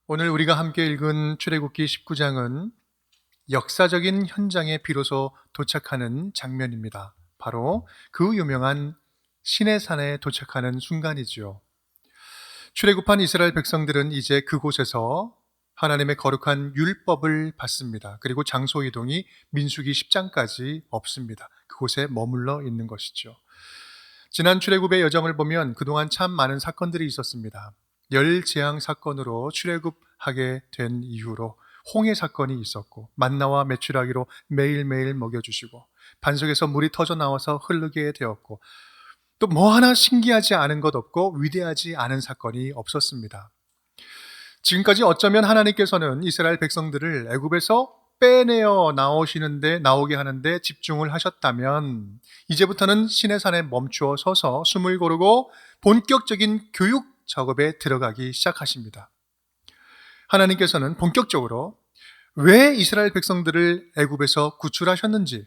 오늘 우리가 함께 읽은 출애굽기 19장은 역사적인 현장에 비로소 도착하는 장면입니다. 바로 그 유명한 시내산에 도착하는 순간이지요. 출애굽한 이스라엘 백성들은 이제 그곳에서 하나님의 거룩한 율법을 받습니다. 그리고 장소 이동이 민수기 10장까지 없습니다. 그곳에 머물러 있는 것이죠. 지난 출애굽의 여정을 보면 그동안 참 많은 사건들이 있었습니다. 열재앙 사건으로 출애굽하게 된 이후로 홍해 사건이 있었고, 만나와 메추라기로 매일매일 먹여주시고, 반석에서 물이 터져 나와서 흐르게 되었고, 또 뭐 하나 신기하지 않은 것 없고 위대하지 않은 사건이 없었습니다. 지금까지 어쩌면 하나님께서는 이스라엘 백성들을 애굽에서 빼내어 나오게 하는데 집중을 하셨다면, 이제부터는 시내산에 멈추어 서서 숨을 고르고 본격적인 교육 작업에 들어가기 시작하십니다. 하나님께서는 본격적으로 왜 이스라엘 백성들을 애굽에서 구출하셨는지,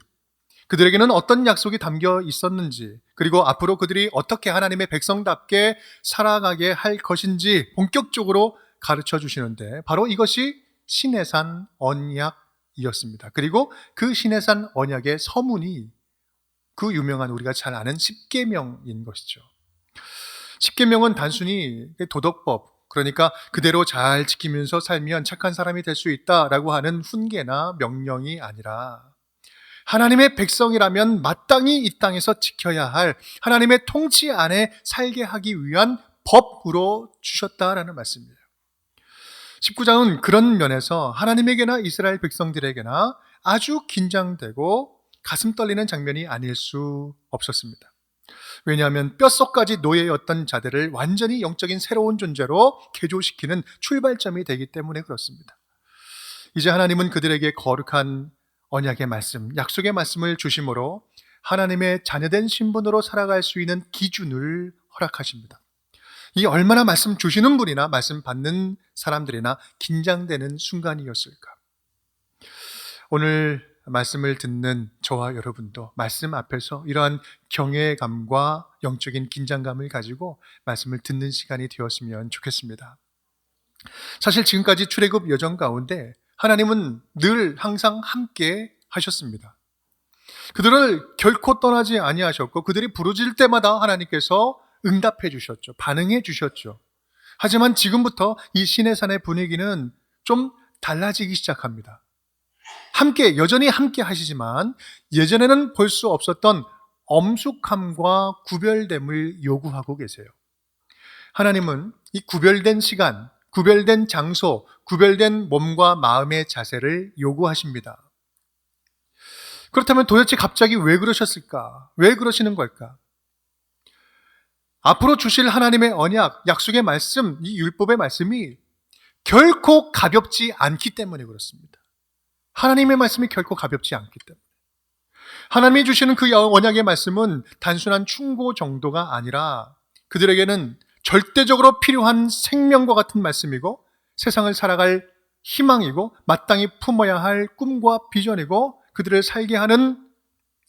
그들에게는 어떤 약속이 담겨 있었는지, 그리고 앞으로 그들이 어떻게 하나님의 백성답게 살아가게 할 것인지 본격적으로 가르쳐 주시는데, 바로 이것이 시내산 언약이었습니다. 그리고 그 시내산 언약의 서문이 그 유명한 우리가 잘 아는 십계명인 것이죠. 십계명은 단순히 도덕법, 그러니까 그대로 잘 지키면서 살면 착한 사람이 될 수 있다라고 하는 훈계나 명령이 아니라, 하나님의 백성이라면 마땅히 이 땅에서 지켜야 할 하나님의 통치 안에 살게 하기 위한 법으로 주셨다라는 말씀이에요. 19장은 그런 면에서 하나님에게나 이스라엘 백성들에게나 아주 긴장되고 가슴 떨리는 장면이 아닐 수 없었습니다. 왜냐하면 뼛속까지 노예였던 자들을 완전히 영적인 새로운 존재로 개조시키는 출발점이 되기 때문에 그렇습니다. 이제 하나님은 그들에게 거룩한 언약의 말씀, 약속의 말씀을 주심으로 하나님의 자녀된 신분으로 살아갈 수 있는 기준을 허락하십니다. 이 얼마나 말씀 주시는 분이나 말씀 받는 사람들이나 긴장되는 순간이었을까. 오늘 말씀을 듣는 저와 여러분도 말씀 앞에서 이러한 경외감과 영적인 긴장감을 가지고 말씀을 듣는 시간이 되었으면 좋겠습니다. 사실 지금까지 출애굽 여정 가운데 하나님은 늘 항상 함께 하셨습니다. 그들을 결코 떠나지 아니하셨고, 그들이 부르짖을 때마다 하나님께서 응답해 주셨죠. 반응해 주셨죠. 하지만 지금부터 이 시내산의 분위기는 좀 달라지기 시작합니다. 여전히 함께 하시지만 예전에는 볼 수 없었던 엄숙함과 구별됨을 요구하고 계세요. 하나님은 이 구별된 시간, 구별된 장소, 구별된 몸과 마음의 자세를 요구하십니다. 그렇다면 도대체 갑자기 왜 그러셨을까? 왜 그러시는 걸까? 앞으로 주실 하나님의 언약, 약속의 말씀, 이 율법의 말씀이 결코 가볍지 않기 때문에 그렇습니다. 하나님의 말씀이 결코 가볍지 않기 때문에. 하나님이 주시는 그 언약의 말씀은 단순한 충고 정도가 아니라 그들에게는 절대적으로 필요한 생명과 같은 말씀이고, 세상을 살아갈 희망이고, 마땅히 품어야 할 꿈과 비전이고, 그들을 살게 하는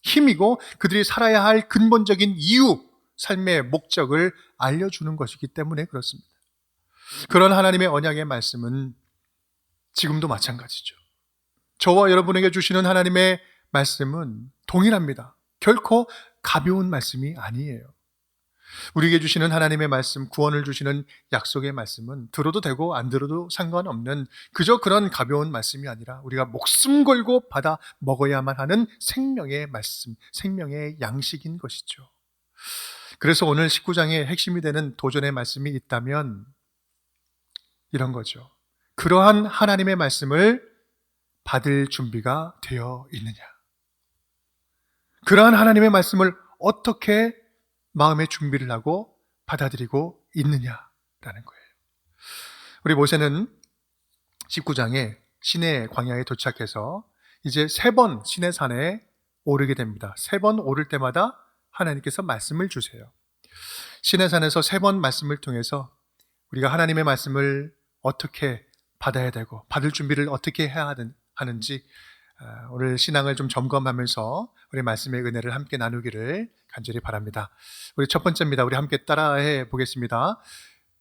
힘이고, 그들이 살아야 할 근본적인 이유, 삶의 목적을 알려주는 것이기 때문에 그렇습니다. 그런 하나님의 언약의 말씀은 지금도 마찬가지죠. 저와 여러분에게 주시는 하나님의 말씀은 동일합니다. 결코 가벼운 말씀이 아니에요. 우리에게 주시는 하나님의 말씀, 구원을 주시는 약속의 말씀은 들어도 되고 안 들어도 상관없는 그저 그런 가벼운 말씀이 아니라 우리가 목숨 걸고 받아 먹어야만 하는 생명의 말씀, 생명의 양식인 것이죠. 그래서 오늘 19장의 핵심이 되는 도전의 말씀이 있다면 이런 거죠. 그러한 하나님의 말씀을 받을 준비가 되어 있느냐? 그러한 하나님의 말씀을 어떻게 마음의 준비를 하고 받아들이고 있느냐라는 거예요. 우리 모세는 19장에 시내 광야에 도착해서 이제 3번 시내산에 오르게 됩니다. 3번 오를 때마다 하나님께서 말씀을 주세요. 시내산에서 3번 말씀을 통해서 우리가 하나님의 말씀을 어떻게 받아야 되고 받을 준비를 어떻게 해야 하는지 오늘 신앙을 좀 점검하면서 우리 말씀의 은혜를 함께 나누기를 간절히 바랍니다. 우리 첫 번째입니다. 우리 함께 따라해 보겠습니다.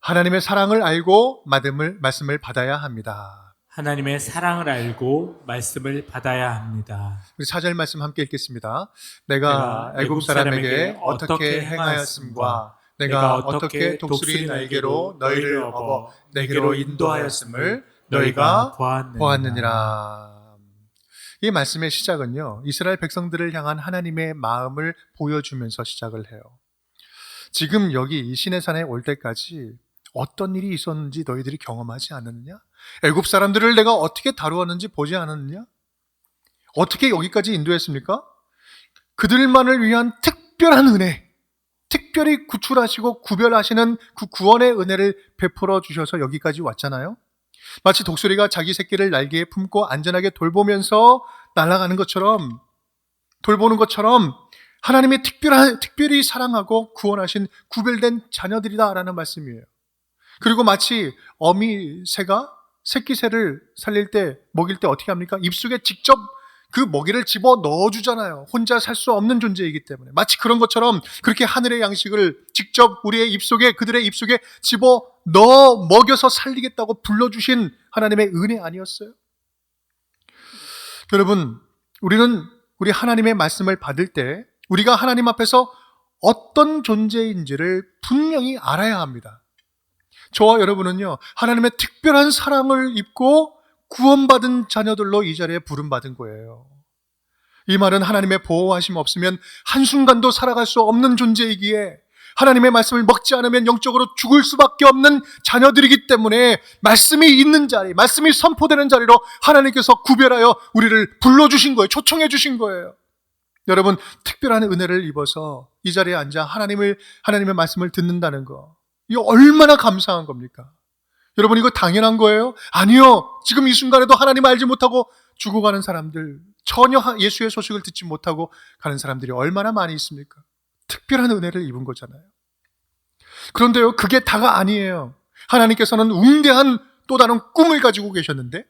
하나님의 사랑을 알고 말씀을 받아야 합니다. 하나님의 사랑을 알고 말씀을 받아야 합니다. 우리 4절 말씀 함께 읽겠습니다. 내가 애굽 사람에게 어떻게 행하였음과 내가 어떻게 독수리 날개로 너희를 업어 내게로 인도하였음을 너희가 보았느니라. 이 말씀의 시작은요, 이스라엘 백성들을 향한 하나님의 마음을 보여주면서 시작을 해요. 지금 여기 이 시내산에 올 때까지 어떤 일이 있었는지 너희들이 경험하지 않았느냐? 애굽 사람들을 내가 어떻게 다루었는지 보지 않았느냐? 어떻게 여기까지 인도했습니까? 그들만을 위한 특별한 은혜, 특별히 구출하시고 구별하시는 그 구원의 은혜를 베풀어 주셔서 여기까지 왔잖아요. 마치 독수리가 자기 새끼를 날개에 품고 안전하게 돌보면서 날아가는 것처럼, 돌보는 것처럼 하나님이 특별히 사랑하고 구원하신 구별된 자녀들이다라는 말씀이에요. 그리고 마치 어미 새가 새끼 새를 살릴 때, 먹일 때 어떻게 합니까? 입속에 직접 그 먹이를 집어 넣어주잖아요. 혼자 살 수 없는 존재이기 때문에. 마치 그런 것처럼 그렇게 하늘의 양식을 직접 우리의 입속에, 그들의 입속에 집어 넣어 먹여서 살리겠다고 불러주신 하나님의 은혜 아니었어요? 여러분, 우리 하나님의 말씀을 받을 때 우리가 하나님 앞에서 어떤 존재인지를 분명히 알아야 합니다. 저와 여러분은요, 하나님의 특별한 사랑을 입고 구원받은 자녀들로 이 자리에 부름받은 거예요. 이 말은 하나님의 보호하심 없으면 한순간도 살아갈 수 없는 존재이기에 하나님의 말씀을 먹지 않으면 영적으로 죽을 수밖에 없는 자녀들이기 때문에 말씀이 있는 자리, 말씀이 선포되는 자리로 하나님께서 구별하여 우리를 불러주신 거예요. 초청해 주신 거예요. 여러분, 특별한 은혜를 입어서 이 자리에 앉아 하나님의 말씀을 듣는다는 거, 이거 얼마나 감사한 겁니까? 여러분, 이거 당연한 거예요? 아니요. 지금 이 순간에도 하나님 알지 못하고 죽어가는 사람들, 전혀 예수의 소식을 듣지 못하고 가는 사람들이 얼마나 많이 있습니까? 특별한 은혜를 입은 거잖아요. 그런데요, 그게 다가 아니에요. 하나님께서는 웅대한 또 다른 꿈을 가지고 계셨는데,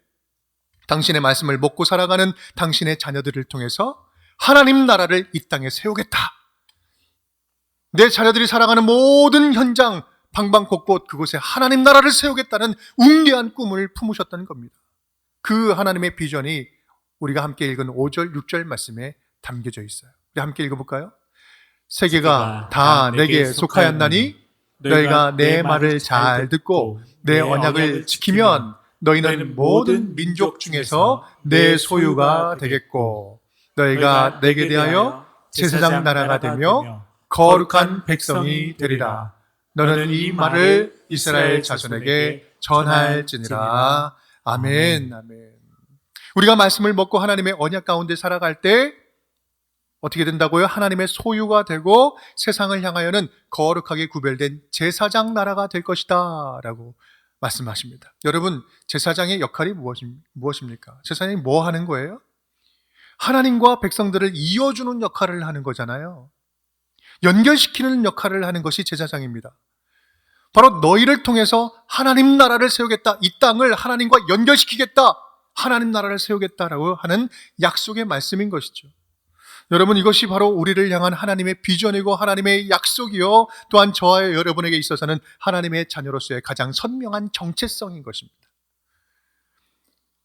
당신의 말씀을 먹고 살아가는 당신의 자녀들을 통해서 하나님 나라를 이 땅에 세우겠다. 내 자녀들이 살아가는 모든 현장, 방방곳곳 그곳에 하나님 나라를 세우겠다는 웅대한 꿈을 품으셨다는 겁니다. 그 하나님의 비전이 우리가 함께 읽은 5절, 6절 말씀에 담겨져 있어요. 우리 함께 읽어볼까요? 세계가 다 내게 속하였나니 너희가 내 말을 잘 듣고 내 언약을 지키면 너희는 모든 민족 중에서 내 소유가 되겠고 너희가 내게 대하여 제사장 나라가 되며 거룩한 백성이 되리라. 너는 이 말을 이스라엘 자손에게 전할지니라. 아멘, 아멘. 우리가 말씀을 먹고 하나님의 언약 가운데 살아갈 때 어떻게 된다고요? 하나님의 소유가 되고 세상을 향하여는 거룩하게 구별된 제사장 나라가 될 것이다 라고 말씀하십니다. 여러분, 제사장의 역할이 무엇입니까? 제사장이 뭐 하는 거예요? 하나님과 백성들을 이어주는 역할을 하는 거잖아요. 연결시키는 역할을 하는 것이 제사장입니다. 바로 너희를 통해서 하나님 나라를 세우겠다, 이 땅을 하나님과 연결시키겠다, 하나님 나라를 세우겠다라고 하는 약속의 말씀인 것이죠. 여러분, 이것이 바로 우리를 향한 하나님의 비전이고 하나님의 약속이요, 또한 저와 여러분에게 있어서는 하나님의 자녀로서의 가장 선명한 정체성인 것입니다.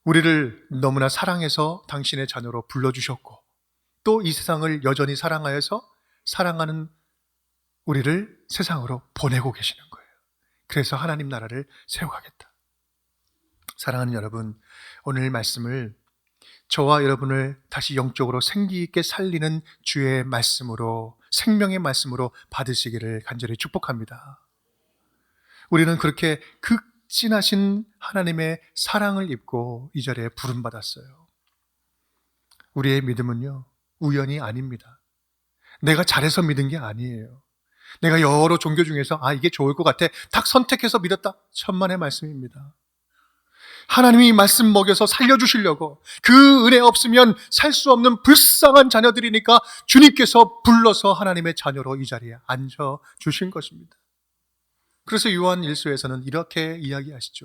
우리를 너무나 사랑해서 당신의 자녀로 불러주셨고 또 이 세상을 여전히 사랑하여서 사랑하는 우리를 세상으로 보내고 계시는 거예요. 그래서 하나님 나라를 세워가겠다. 사랑하는 여러분, 오늘 말씀을 저와 여러분을 다시 영적으로 생기 있게 살리는 주의 말씀으로, 생명의 말씀으로 받으시기를 간절히 축복합니다. 우리는 그렇게 극진하신 하나님의 사랑을 입고 이 자리에 부름받았어요. 우리의 믿음은요, 우연이 아닙니다. 내가 잘해서 믿은 게 아니에요. 내가 여러 종교 중에서 이게 좋을 것 같아 딱 선택해서 믿었다, 천만의 말씀입니다. 하나님이 말씀 먹여서 살려주시려고, 그 은혜 없으면 살 수 없는 불쌍한 자녀들이니까 주님께서 불러서 하나님의 자녀로 이 자리에 앉혀주신 것입니다. 그래서 요한 1서에서는 이렇게 이야기하시죠.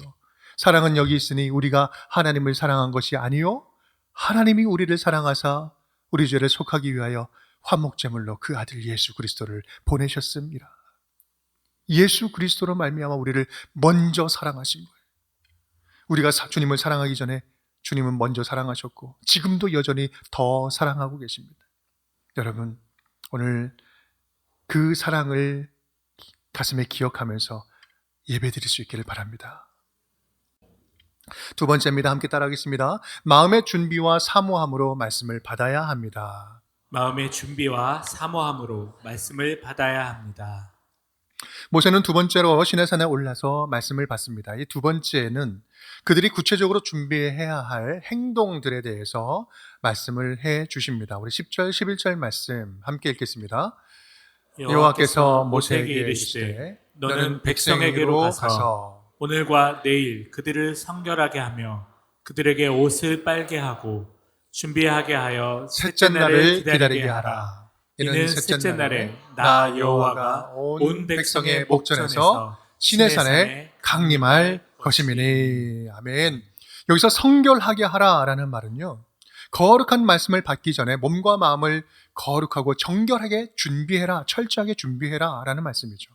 사랑은 여기 있으니 우리가 하나님을 사랑한 것이 아니요 하나님이 우리를 사랑하사 우리 죄를 속하기 위하여 화목제물로 그 아들 예수 그리스도를 보내셨습니다. 예수 그리스도로 말미암아 우리를 먼저 사랑하신 거예요. 우리가 주님을 사랑하기 전에 주님은 먼저 사랑하셨고 지금도 여전히 더 사랑하고 계십니다. 여러분, 오늘 그 사랑을 가슴에 기억하면서 예배드릴 수 있기를 바랍니다. 두 번째입니다. 함께 따라하겠습니다. 마음의 준비와 사모함으로 말씀을 받아야 합니다. 마음의 준비와 사모함으로 말씀을 받아야 합니다. 모세는 두 번째로 시내산에 올라서 말씀을 받습니다. 이 두 번째는 그들이 구체적으로 준비해야 할 행동들에 대해서 말씀을 해 주십니다. 우리 10절, 11절 말씀 함께 읽겠습니다. 여호와께서 모세에게 이르시되 너는 백성에게로 가서 오늘과 내일 그들을 성결하게 하며 그들에게 옷을 빨게 하고 준비하게 하여 셋째 날을 기다리게 하라. 이는 셋째 날에 나 여호와가 온 백성의 목전에서 시내산에 강림할 것임이니. 아멘. 여기서 성결하게 하라라는 말은요, 거룩한 말씀을 받기 전에 몸과 마음을 거룩하고 정결하게 준비해라, 철저하게 준비해라 라는 말씀이죠.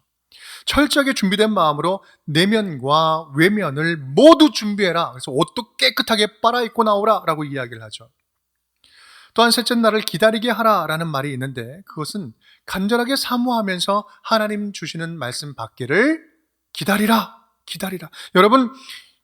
철저하게 준비된 마음으로 내면과 외면을 모두 준비해라. 그래서 옷도 깨끗하게 빨아입고 나오라 라고 이야기를 하죠. 또한 셋째 날을 기다리게 하라라는 말이 있는데 그것은 간절하게 사모하면서 하나님 주시는 말씀 받기를 기다리라. 여러분,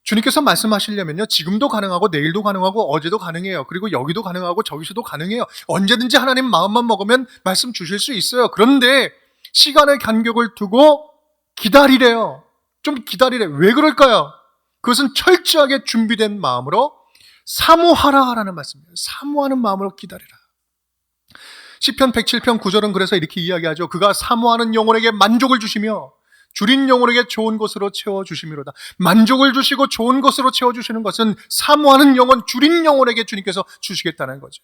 주님께서 말씀하시려면요, 지금도 가능하고 내일도 가능하고 어제도 가능해요. 그리고 여기도 가능하고 저기서도 가능해요. 언제든지 하나님 마음만 먹으면 말씀 주실 수 있어요. 그런데 시간의 간격을 두고 기다리래요. 좀 기다리래. 왜 그럴까요? 그것은 철저하게 준비된 마음으로 사모하라라는 말씀이에요. 사모하는 마음으로 기다리라. 시편 107편 9절은 그래서 이렇게 이야기하죠. 그가 사모하는 영혼에게 만족을 주시며 줄인 영혼에게 좋은 것으로 채워주심이로다. 만족을 주시고 좋은 것으로 채워주시는 것은 사모하는 영혼, 줄인 영혼에게 주님께서 주시겠다는 거죠.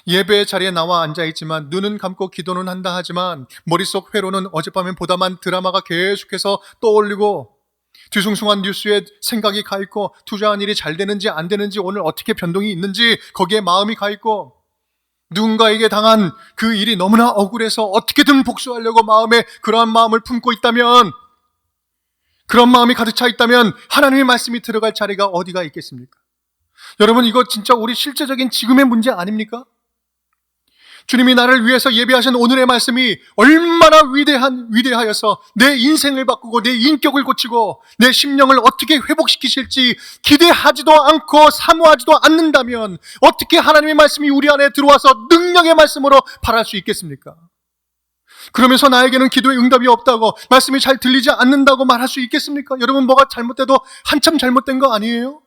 예배의 자리에 나와 앉아있지만 눈은 감고 기도는 한다 하지만 머릿속 회로는 어젯밤에 보다만 드라마가 계속해서 떠올리고 뒤숭숭한 뉴스에 생각이 가 있고 투자한 일이 잘 되는지 안 되는지 오늘 어떻게 변동이 있는지 거기에 마음이 가 있고 누군가에게 당한 그 일이 너무나 억울해서 어떻게든 복수하려고 마음에 그러한 마음을 품고 있다면, 그런 마음이 가득 차 있다면 하나님의 말씀이 들어갈 자리가 어디가 있겠습니까? 여러분, 이거 진짜 우리 실제적인 지금의 문제 아닙니까? 주님이 나를 위해서 예비하신 오늘의 말씀이 얼마나 위대하여서 내 인생을 바꾸고 내 인격을 고치고 내 심령을 어떻게 회복시키실지 기대하지도 않고 사모하지도 않는다면 어떻게 하나님의 말씀이 우리 안에 들어와서 능력의 말씀으로 발할 수 있겠습니까? 그러면서 나에게는 기도의 응답이 없다고, 말씀이 잘 들리지 않는다고 말할 수 있겠습니까? 여러분, 뭐가 잘못돼도 한참 잘못된 거 아니에요?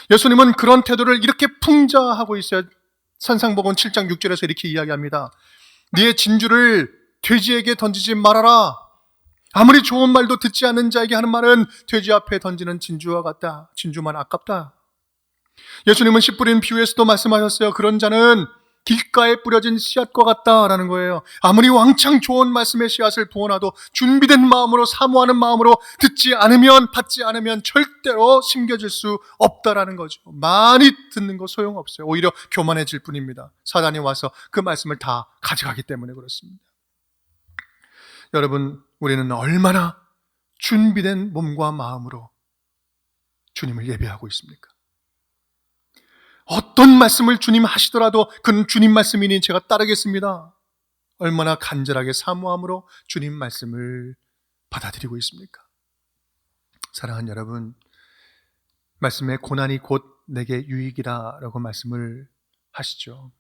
예수님은 그런 태도를 이렇게 풍자하고 있어요. 산상복음 7장 6절에서 이렇게 이야기합니다. 네 진주를 돼지에게 던지지 말아라. 아무리 좋은 말도 듣지 않는 자에게 하는 말은 돼지 앞에 던지는 진주와 같다. 진주만 아깝다. 예수님은 씨 뿌린 비유에서도 말씀하셨어요. 그런 자는 길가에 뿌려진 씨앗과 같다라는 거예요. 아무리 왕창 좋은 말씀의 씨앗을 부어놔도 준비된 마음으로, 사모하는 마음으로 듣지 않으면, 받지 않으면 절대로 심겨질 수 없다라는 거죠. 많이 듣는 거 소용없어요. 오히려 교만해질 뿐입니다. 사단이 와서 그 말씀을 다 가져가기 때문에 그렇습니다. 여러분, 우리는 얼마나 준비된 몸과 마음으로 주님을 예배하고 있습니까? 어떤 말씀을 주님 하시더라도 그는 주님 말씀이니 제가 따르겠습니다. 얼마나 간절하게 사모함으로 주님 말씀을 받아들이고 있습니까? 사랑하는 여러분, 말씀에 고난이 곧 내게 유익이라 라고 말씀을 하시죠.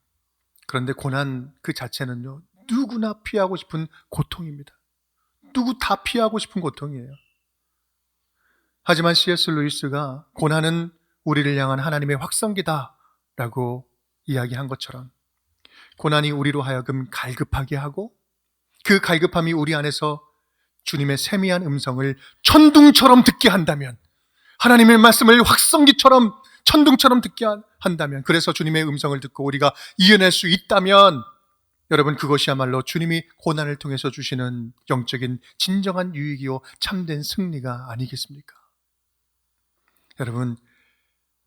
그런데 고난 그 자체는요, 누구나 피하고 싶은 고통입니다. 누구 다 피하고 싶은 고통이에요. 하지만 C.S. 루이스가 고난은 우리를 향한 하나님의 확성기다 라고 이야기한 것처럼 고난이 우리로 하여금 갈급하게 하고 그 갈급함이 우리 안에서 주님의 세미한 음성을 천둥처럼 듣게 한다면, 하나님의 말씀을 확성기처럼 천둥처럼 듣게 한다면, 그래서 주님의 음성을 듣고 우리가 이겨낼 수 있다면 여러분, 그것이야말로 주님이 고난을 통해서 주시는 영적인 진정한 유익이요 참된 승리가 아니겠습니까? 여러분,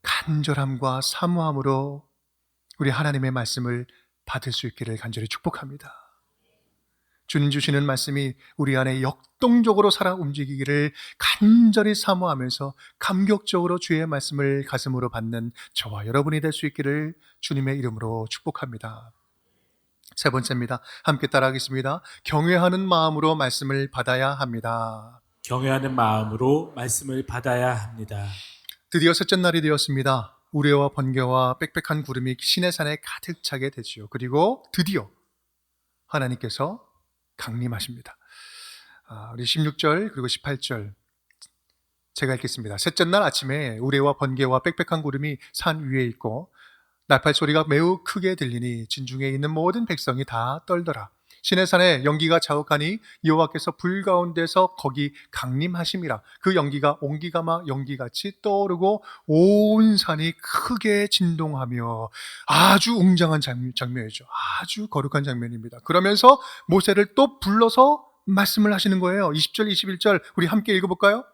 간절함과 사모함으로 우리 하나님의 말씀을 받을 수 있기를 간절히 축복합니다. 주님 주시는 말씀이 우리 안에 역동적으로 살아 움직이기를 간절히 사모하면서 감격적으로 주의 말씀을 가슴으로 받는 저와 여러분이 될 수 있기를 주님의 이름으로 축복합니다. 세 번째입니다. 함께 따라하겠습니다. 경외하는 마음으로 말씀을 받아야 합니다. 경외하는 마음으로 말씀을 받아야 합니다. 드디어 셋째 날이 되었습니다. 우레와 번개와 빽빽한 구름이 시내산에 가득 차게 되지요. 그리고 드디어 하나님께서 강림하십니다. 우리 16절 그리고 18절 제가 읽겠습니다. 셋째 날 아침에 우레와 번개와 빽빽한 구름이 산 위에 있고 나팔 소리가 매우 크게 들리니 진중에 있는 모든 백성이 다 떨더라. 시내산에 연기가 자욱하니 여호와께서 불 가운데서 거기 강림하심이라. 그 연기가 옹기가마 연기같이 떠오르고 온 산이 크게 진동하며 아주 웅장한 장면이죠. 아주 거룩한 장면입니다. 그러면서 모세를 또 불러서 말씀을 하시는 거예요. 20절 21절 우리 함께 읽어볼까요?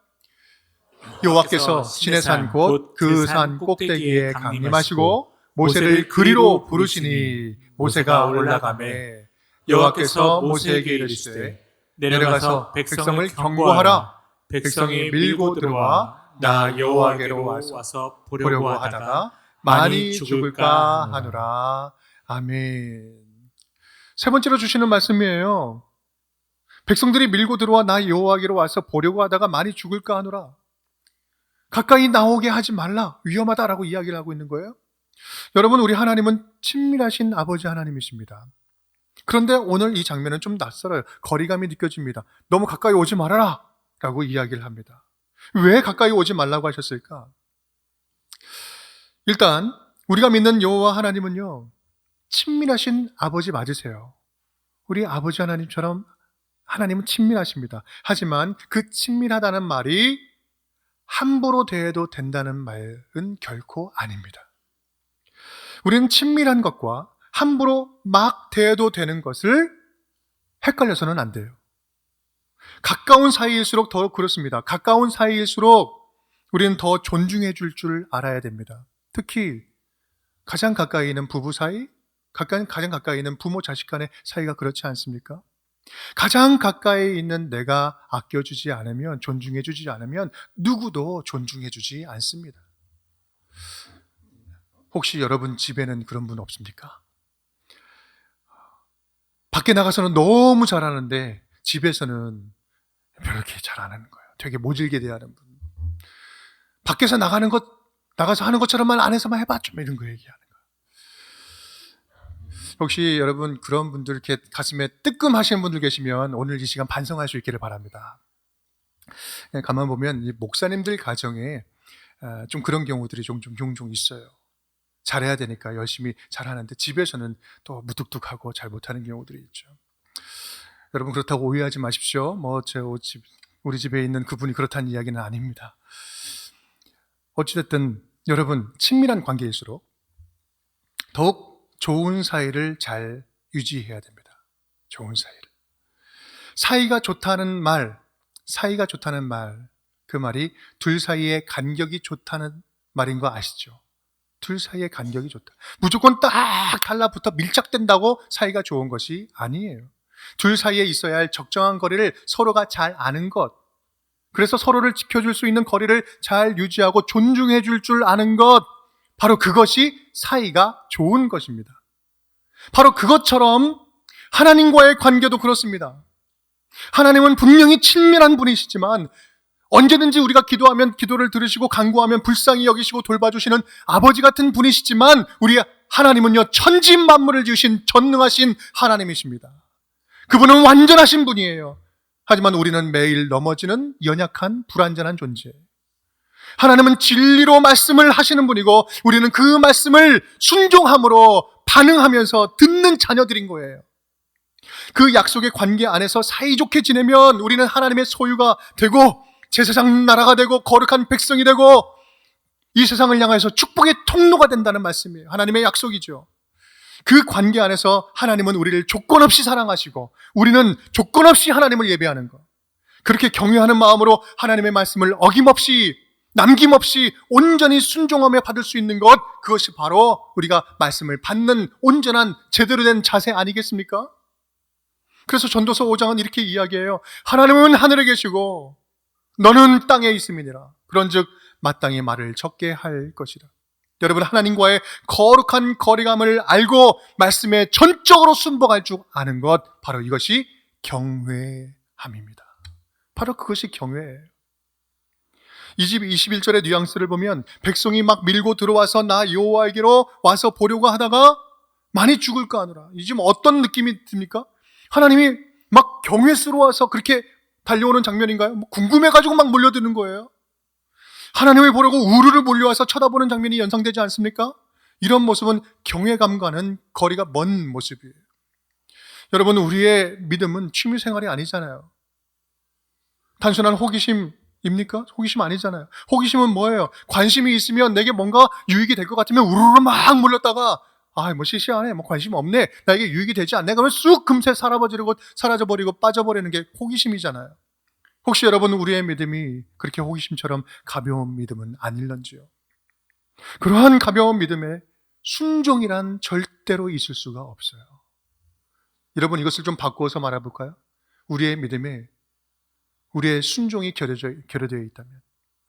여호와께서 시내산 곧 그 산 꼭대기에 강림하시고 모세를 그리로 부르시니 모세가 올라가매 여호와께서 모세에게 이르시되 내려가서 백성을 경고하라. 백성이 밀고 들어와 나 여호와께로 와서 보려고 하다가 많이 죽을까 하노라. 아멘. 세 번째로 주시는 말씀이에요. 백성들이 밀고 들어와 나 여호와께로 와서 보려고 하다가 많이 죽을까 하노라. 가까이 나오게 하지 말라. 위험하다라고 이야기를 하고 있는 거예요. 여러분, 우리 하나님은 친밀하신 아버지 하나님이십니다. 그런데 오늘 이 장면은 좀 낯설어요. 거리감이 느껴집니다. 너무 가까이 오지 말아라 라고 이야기를 합니다. 왜 가까이 오지 말라고 하셨을까? 일단 우리가 믿는 여호와 하나님은요, 친밀하신 아버지 맞으세요. 우리 아버지 하나님처럼 하나님은 친밀하십니다. 하지만 그 친밀하다는 말이 함부로 대해도 된다는 말은 결코 아닙니다. 우리는 친밀한 것과 함부로 막 대해도 되는 것을 헷갈려서는 안 돼요. 가까운 사이일수록 더 그렇습니다. 가까운 사이일수록 우리는 더 존중해 줄 알아야 됩니다. 특히 가장 가까이 있는 부부 사이, 가장 가까이 있는 부모 자식 간의 사이가 그렇지 않습니까? 가장 가까이 있는 내가 아껴주지 않으면, 존중해 주지 않으면 누구도 존중해 주지 않습니다. 혹시 여러분 집에는 그런 분 없습니까? 밖에 나가서는 너무 잘하는데 집에서는 별렇게 잘 안 하는 거예요. 되게 모질게 대하는 분. 밖에서 나가서 하는 것처럼만 안에서만 해봐 좀 이런 거 얘기하는 거예요. 혹시 여러분 그런 분들 이렇게 가슴에 뜨끔하시는 분들 계시면 오늘 이 시간 반성할 수 있기를 바랍니다. 가만 보면 이 목사님들 가정에 좀 그런 경우들이 종종 있어요. 잘해야 되니까 열심히 잘하는데 집에서는 또 무뚝뚝하고 잘 못하는 경우들이 있죠. 여러분 그렇다고 오해하지 마십시오. 우리 집에 있는 그분이 그렇다는 이야기는 아닙니다. 어찌됐든 여러분 친밀한 관계일수록 더욱 좋은 사이를 잘 유지해야 됩니다. 좋은 사이를. 사이가 좋다는 말, 그 말이 둘 사이의 간격이 좋다는 말인 거 아시죠? 둘 사이의 간격이 좋다. 무조건 딱 달라붙어 밀착된다고 사이가 좋은 것이 아니에요. 둘 사이에 있어야 할 적정한 거리를 서로가 잘 아는 것, 그래서 서로를 지켜줄 수 있는 거리를 잘 유지하고 존중해 줄 아는 것, 바로 그것이 사이가 좋은 것입니다. 바로 그것처럼 하나님과의 관계도 그렇습니다. 하나님은 분명히 친밀한 분이시지만 언제든지 우리가 기도하면 기도를 들으시고 간구하면 불쌍히 여기시고 돌봐주시는 아버지 같은 분이시지만 우리 하나님은요, 천지 만물을 지으신 전능하신 하나님이십니다. 그분은 완전하신 분이에요. 하지만 우리는 매일 넘어지는 연약한 불완전한 존재. 하나님은 진리로 말씀을 하시는 분이고 우리는 그 말씀을 순종함으로 반응하면서 듣는 자녀들인 거예요. 그 약속의 관계 안에서 사이좋게 지내면 우리는 하나님의 소유가 되고 제사장 나라가 되고 거룩한 백성이 되고 이 세상을 향해서 축복의 통로가 된다는 말씀이에요. 하나님의 약속이죠. 그 관계 안에서 하나님은 우리를 조건 없이 사랑하시고 우리는 조건 없이 하나님을 예배하는 것. 그렇게 경외하는 마음으로 하나님의 말씀을 어김없이 남김없이 온전히 순종하며 받을 수 있는 것, 그것이 바로 우리가 말씀을 받는 온전한 제대로 된 자세 아니겠습니까? 그래서 전도서 5장은 이렇게 이야기해요. 하나님은 하늘에 계시고 너는 땅에 있음이니라. 그런즉 마땅히 말을 적게 할 것이라. 여러분, 하나님과의 거룩한 거리감을 알고 말씀에 전적으로 순복할 줄 아는 것, 바로 이것이 경외함입니다. 바로 그것이 경외예요. 이 집 21절의 뉘앙스를 보면 백성이 막 밀고 들어와서 나 여호와에게로 와서 보려고 하다가 많이 죽을까 하노라. 이 지금 어떤 느낌이 듭니까? 하나님이 막 경외스러워서 그렇게 달려오는 장면인가요? 궁금해가지고 막 몰려드는 거예요. 하나님을 보려고 우르르 몰려와서 쳐다보는 장면이 연상되지 않습니까? 이런 모습은 경외감과는 거리가 먼 모습이에요. 여러분, 우리의 믿음은 취미생활이 아니잖아요. 단순한 호기심입니까? 호기심 아니잖아요. 호기심은 뭐예요? 관심이 있으면 내게 뭔가 유익이 될 것 같으면 우르르 막 몰렸다가 시시하네, 관심 없네, 나에게 유익이 되지 않네, 그러면 쑥 금세 사라져버리고 빠져버리는 게 호기심이잖아요. 혹시 여러분, 우리의 믿음이 그렇게 호기심처럼 가벼운 믿음은 아닐런지요? 그러한 가벼운 믿음에 순종이란 절대로 있을 수가 없어요. 여러분, 이것을 좀 바꾸어서 말해볼까요? 우리의 믿음에 우리의 순종이 결여되어 있다면,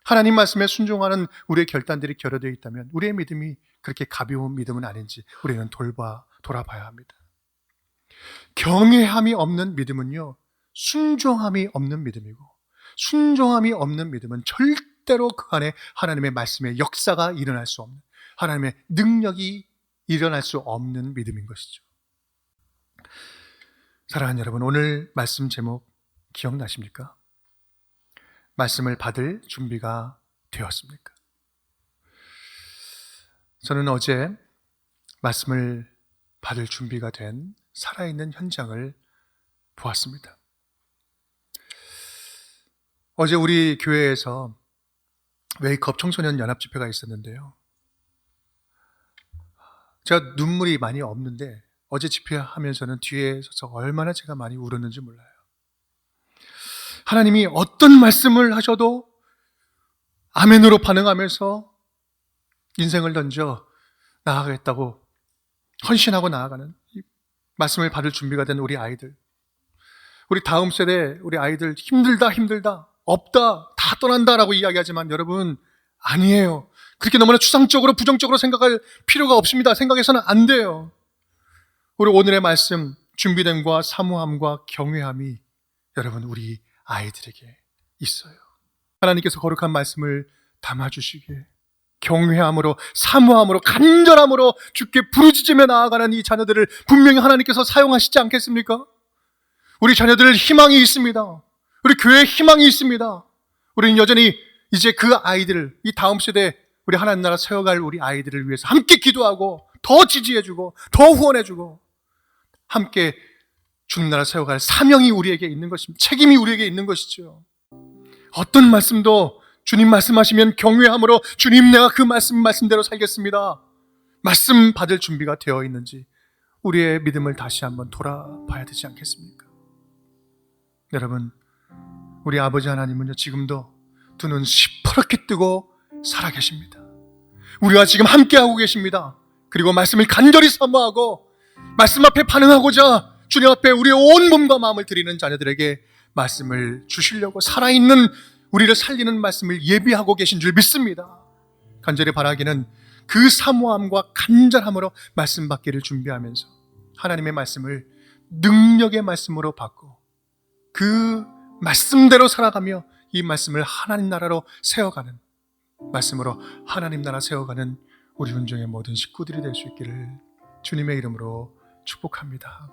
하나님 말씀에 순종하는 우리의 결단들이 결여되어 있다면 우리의 믿음이 그렇게 가벼운 믿음은 아닌지 우리는 돌아봐야 합니다. 경외함이 없는 믿음은요, 순종함이 없는 믿음이고, 순종함이 없는 믿음은 절대로 그 안에 하나님의 말씀의 역사가 일어날 수 없는, 하나님의 능력이 일어날 수 없는 믿음인 것이죠. 사랑하는 여러분, 오늘 말씀 제목 기억나십니까? 말씀을 받을 준비가 되었습니까? 저는 어제 말씀을 받을 준비가 된 살아있는 현장을 보았습니다. 어제 우리 교회에서 웨이크업 청소년 연합 집회가 있었는데요. 제가 눈물이 많이 없는데 어제 집회하면서는 뒤에 서서 얼마나 제가 많이 울었는지 몰라요. 하나님이 어떤 말씀을 하셔도 아멘으로 반응하면서 인생을 던져 나아가겠다고 헌신하고 나아가는 이 말씀을 받을 준비가 된 우리 아이들, 우리 다음 세대 우리 아이들, 힘들다, 없다, 다 떠난다라고 이야기하지만 여러분, 아니에요. 그렇게 너무나 추상적으로 부정적으로 생각할 필요가 없습니다. 생각해서는 안 돼요. 우리 오늘의 말씀, 준비됨과 사모함과 경외함이 여러분, 우리 아이들에게 있어요. 하나님께서 거룩한 말씀을 담아주시기에 경외함으로, 사모함으로, 간절함으로 주께 부르짖으며 나아가는 이 자녀들을 분명히 하나님께서 사용하시지 않겠습니까? 우리 자녀들 희망이 있습니다. 우리 교회에 희망이 있습니다. 우리는 여전히 이제 그 아이들, 이 다음 세대 우리 하나님 나라 세워갈 우리 아이들을 위해서 함께 기도하고 더 지지해주고 더 후원해주고 함께 주님 나라 세워갈 사명이 우리에게 있는 것입니다. 책임이 우리에게 있는 것이죠. 어떤 말씀도 주님 말씀하시면 경외함으로 주님, 내가 그 말씀대로 살겠습니다, 말씀 받을 준비가 되어 있는지 우리의 믿음을 다시 한번 돌아봐야 되지 않겠습니까? 여러분, 우리 아버지 하나님은요, 지금도 두 눈 시퍼렇게 뜨고 살아계십니다. 우리와 지금 함께하고 계십니다. 그리고 말씀을 간절히 사모하고 말씀 앞에 반응하고자 주님 앞에 우리의 온 몸과 마음을 드리는 자녀들에게 말씀을 주시려고 살아있는 우리를 살리는 말씀을 예비하고 계신 줄 믿습니다. 간절히 바라기는 그 사모함과 간절함으로 말씀 받기를 준비하면서 하나님의 말씀을 능력의 말씀으로 받고 그 말씀대로 살아가며 이 말씀을 하나님 나라로 세워가는, 말씀으로 하나님 나라 세워가는 우리 운정의 모든 식구들이 될 수 있기를 주님의 이름으로 축복합니다.